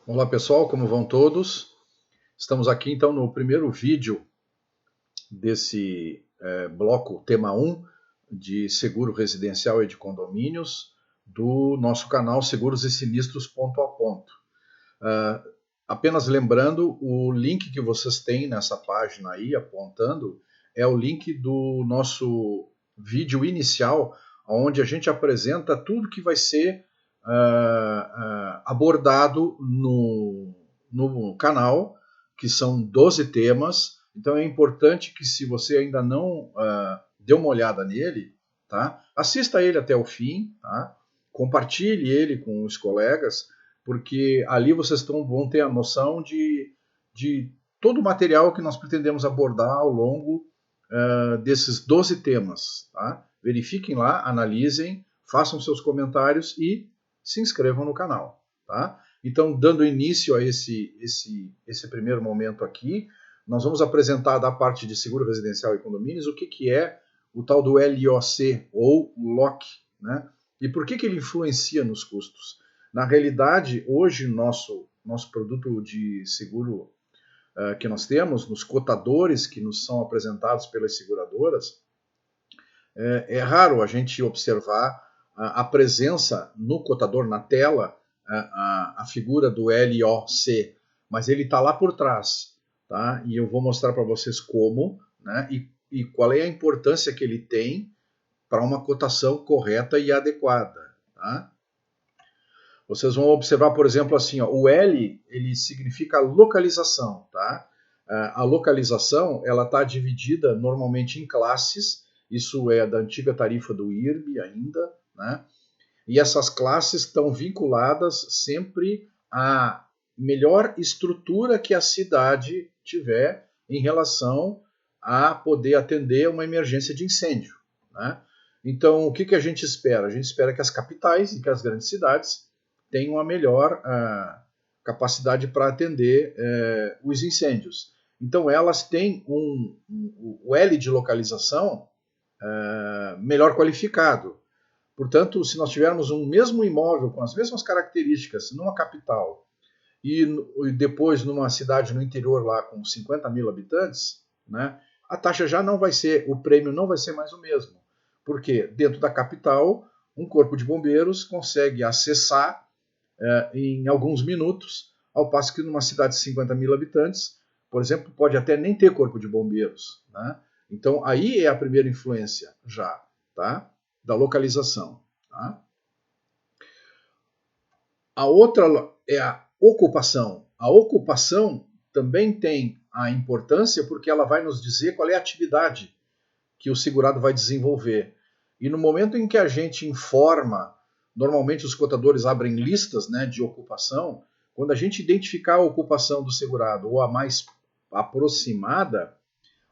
Olá pessoal, como vão todos? Estamos aqui então no primeiro vídeo desse bloco tema 1 de seguro residencial e de condomínios do nosso canal Seguros e Sinistros Ponto a Ponto. Apenas lembrando, o link que vocês têm nessa página aí apontando é o link do nosso vídeo inicial, onde a gente apresenta tudo que vai ser abordado no canal, que são 12 temas. Então é importante que, se você ainda não deu uma olhada nele, tá? Assista ele até o fim, tá? Compartilhe ele com os colegas, porque ali vocês vão ter a noção de todo o material que nós pretendemos abordar ao longo desses 12 temas. Tá? Verifiquem lá, analisem, façam seus comentários e se inscrevam no canal. Tá? Então, dando início a esse primeiro momento aqui, nós vamos apresentar da parte de seguro residencial e condomínios o que é o tal do LOC, ou LOC, né? E por que ele influencia nos custos? Na realidade, hoje, nosso produto de seguro que nós temos, nos cotadores que nos são apresentados pelas seguradoras, é raro a gente observar a presença no cotador, na tela, a figura do LOC, mas ele está lá por trás, tá? E eu vou mostrar para vocês como, né? E qual é a importância que ele tem para uma cotação correta e adequada, tá? Vocês vão observar, por exemplo, assim, ó, o L ele significa localização, tá? A localização ela está dividida normalmente em classes. Isso é da antiga tarifa do IRB ainda, né? E essas classes estão vinculadas sempre à melhor estrutura que a cidade tiver em relação a poder atender uma emergência de incêndio, né? Então, o que a gente espera? A gente espera que as capitais e que as grandes cidades tenham a melhor capacidade para atender os incêndios. Então, elas têm o L de localização melhor qualificado. Portanto, se nós tivermos um mesmo imóvel com as mesmas características numa capital e depois numa cidade no interior lá com 50 mil habitantes, né, a taxa já não vai ser, o prêmio não vai ser mais o mesmo. Porque dentro da capital, um corpo de bombeiros consegue acessar em alguns minutos, ao passo que numa cidade de 50 mil habitantes, por exemplo, pode até nem ter corpo de bombeiros, né? Então aí é a primeira influência já, tá? Da localização. Tá? A outra é a ocupação. A ocupação também tem a importância porque ela vai nos dizer qual é a atividade que o segurado vai desenvolver. E no momento em que a gente informa, normalmente os cotadores abrem listas, né, de ocupação, quando a gente identificar a ocupação do segurado ou a mais aproximada,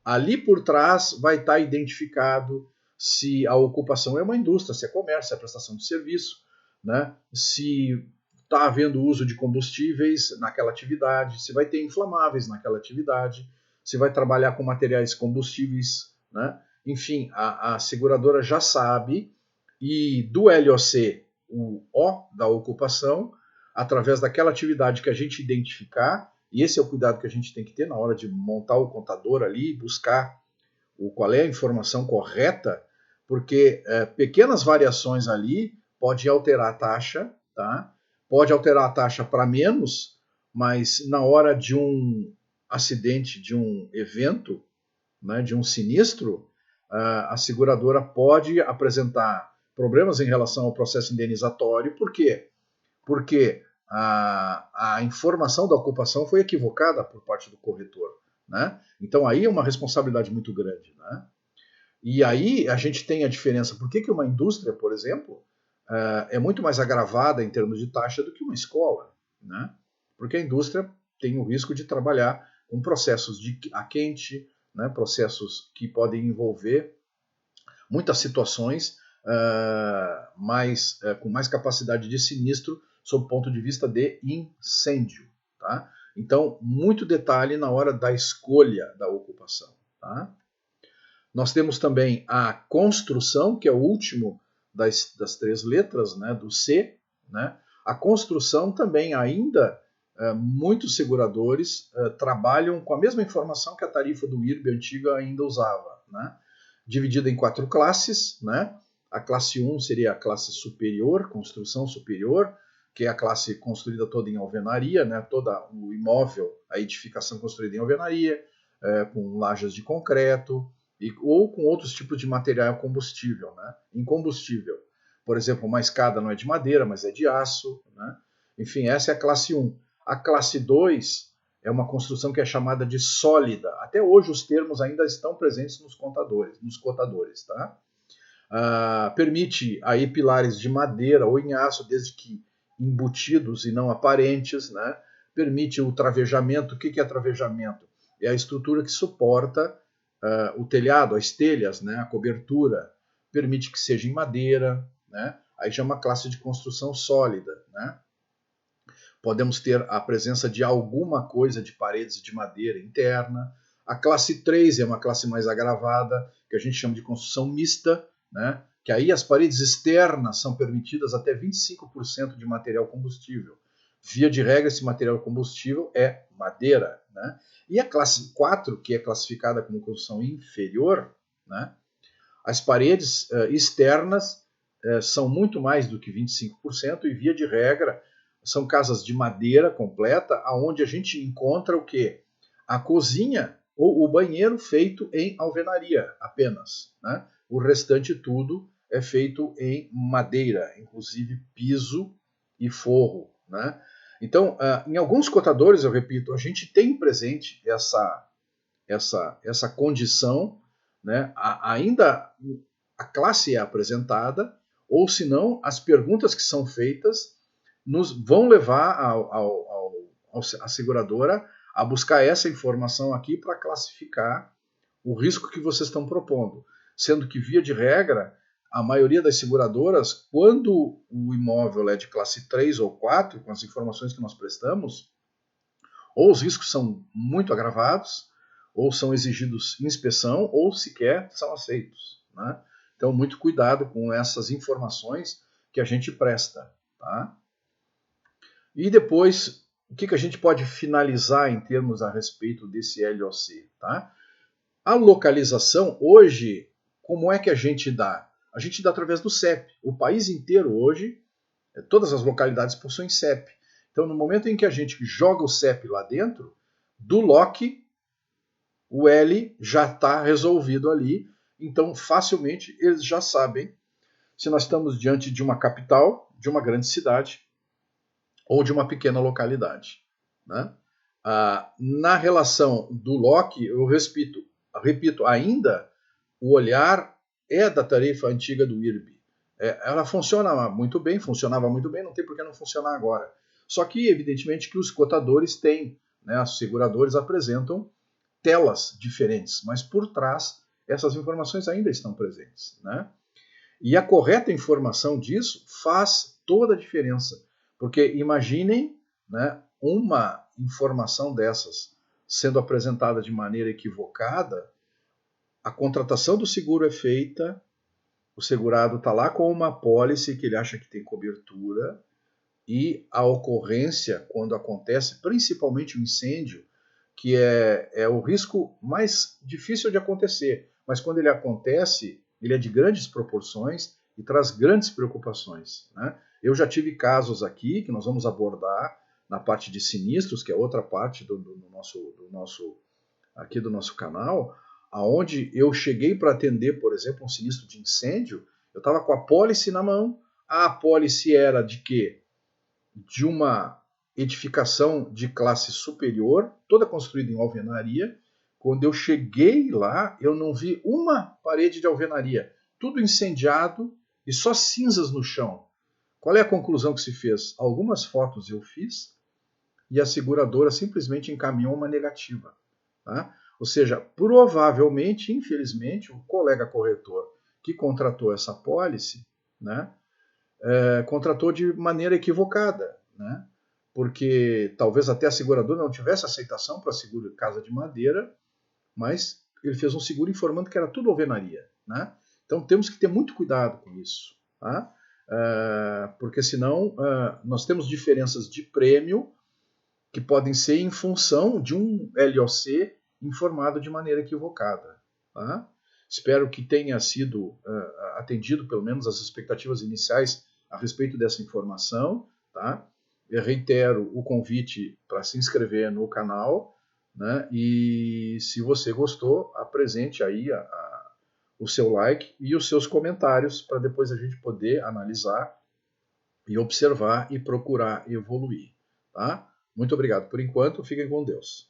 ali por trás vai estar identificado se a ocupação é uma indústria, se é comércio, se é prestação de serviço, né? Se está havendo uso de combustíveis naquela atividade, se vai ter inflamáveis naquela atividade, se vai trabalhar com materiais combustíveis, né? Enfim, a seguradora já sabe, e do LOC, o O da ocupação, através daquela atividade que a gente identificar, e esse é o cuidado que a gente tem que ter na hora de montar o contador ali, buscar qual é a informação correta, porque pequenas variações ali podem alterar a taxa, tá? Pode alterar a taxa para menos, mas na hora de um acidente, de um evento, né, de um sinistro, a seguradora pode apresentar problemas em relação ao processo indenizatório. Por quê? Porque a informação da ocupação foi equivocada por parte do corretor, né? Então aí é uma responsabilidade muito grande, né? E aí a gente tem a diferença. Por que uma indústria, por exemplo, é muito mais agravada em termos de taxa do que uma escola, né? Porque a indústria tem o risco de trabalhar com processos a quente, né? Processos que podem envolver muitas situações com mais capacidade de sinistro sob o ponto de vista de incêndio. Tá? Então, muito detalhe na hora da escolha da ocupação. Tá? Nós temos também a construção, que é o último das três letras, né, do C. Né? A construção também ainda muitos seguradores trabalham com a mesma informação que a tarifa do IRB antiga ainda usava, né? Dividida em 4 classes, né? A classe 1 seria a classe superior, construção superior, que é a classe construída toda em alvenaria, né? Todo o imóvel, a edificação construída em alvenaria, com lajes de concreto, ou com outros tipos de material combustível, né? Incombustível. Por exemplo, uma escada não é de madeira, mas é de aço, né? Enfim, essa é a classe 1. A classe 2 é uma construção que é chamada de sólida. Até hoje os termos ainda estão presentes nos cotadores, tá? Permite aí pilares de madeira ou em aço, desde que embutidos e não aparentes, né? Permite o travejamento. O que é travejamento? É a estrutura que suporta o telhado, as telhas, né? A cobertura. Permite que seja em madeira, né? Aí já é uma classe de construção sólida, né? Podemos ter a presença de alguma coisa de paredes de madeira interna. A classe 3 é uma classe mais agravada, que a gente chama de construção mista, né? Que aí as paredes externas são permitidas até 25% de material combustível. Via de regra, esse material combustível é madeira, né? E a classe 4, que é classificada como construção inferior, né? As paredes externas são muito mais do que 25% e, via de regra, são casas de madeira completa, onde a gente encontra o quê? A cozinha ou o banheiro feito em alvenaria apenas, né? O restante tudo é feito em madeira, inclusive piso e forro, né? Então, em alguns cotadores, eu repito, a gente tem presente essa condição, né? Ainda a classe é apresentada, ou se não, as perguntas que são feitas nos vão levar a seguradora a buscar essa informação aqui para classificar o risco que vocês estão propondo. Sendo que, via de regra, a maioria das seguradoras, quando o imóvel é de classe 3 ou 4, com as informações que nós prestamos, ou os riscos são muito agravados, ou são exigidos inspeção, ou sequer são aceitos, né? Então, muito cuidado com essas informações que a gente presta, tá? E depois, o que a gente pode finalizar em termos a respeito desse LOC, tá? A localização, hoje, como é que a gente dá? A gente dá através do CEP. O país inteiro hoje, todas as localidades possuem CEP. Então, no momento em que a gente joga o CEP lá dentro, do LOC, o L já está resolvido ali. Então, facilmente, eles já sabem se nós estamos diante de uma capital, de uma grande cidade ou de uma pequena localidade, né? Na relação do LOC, eu repito, ainda o olhar é da tarifa antiga do IRB. Ela funcionava muito bem, não tem por que não funcionar agora. Só que, evidentemente, que os cotadores têm, né, os seguradores apresentam telas diferentes, mas por trás essas informações ainda estão presentes, né? E a correta informação disso faz toda a diferença, porque imaginem, né, uma informação dessas sendo apresentada de maneira equivocada, a contratação do seguro é feita, o segurado está lá com uma apólice que ele acha que tem cobertura, e a ocorrência, quando acontece, principalmente o incêndio, que é o risco mais difícil de acontecer, mas quando ele acontece, ele é de grandes proporções e traz grandes preocupações, né? Eu já tive casos aqui que nós vamos abordar na parte de sinistros, que é outra parte do nosso canal, aonde eu cheguei para atender, por exemplo, um sinistro de incêndio. Eu estava com a apólice na mão. A apólice era de quê? De uma edificação de classe superior, toda construída em alvenaria. Quando eu cheguei lá, eu não vi uma parede de alvenaria, tudo incendiado e só cinzas no chão. Qual é a conclusão que se fez? Algumas fotos eu fiz e a seguradora simplesmente encaminhou uma negativa, tá? Ou seja, provavelmente, infelizmente, o colega corretor que contratou essa apólice, né, contratou de maneira equivocada, né? Porque talvez até a seguradora não tivesse aceitação para seguro de casa de madeira, mas ele fez um seguro informando que era tudo alvenaria, né? Então temos que ter muito cuidado com isso, tá? Porque senão nós temos diferenças de prêmio que podem ser em função de um LOC informado de maneira equivocada. Tá? Espero que tenha sido atendido pelo menos as expectativas iniciais a respeito dessa informação. Tá? Eu reitero o convite para se inscrever no canal, né? E se você gostou, apresente aí o seu like e os seus comentários para depois a gente poder analisar e observar e procurar evoluir. Tá? Muito obrigado por enquanto, fiquem com Deus.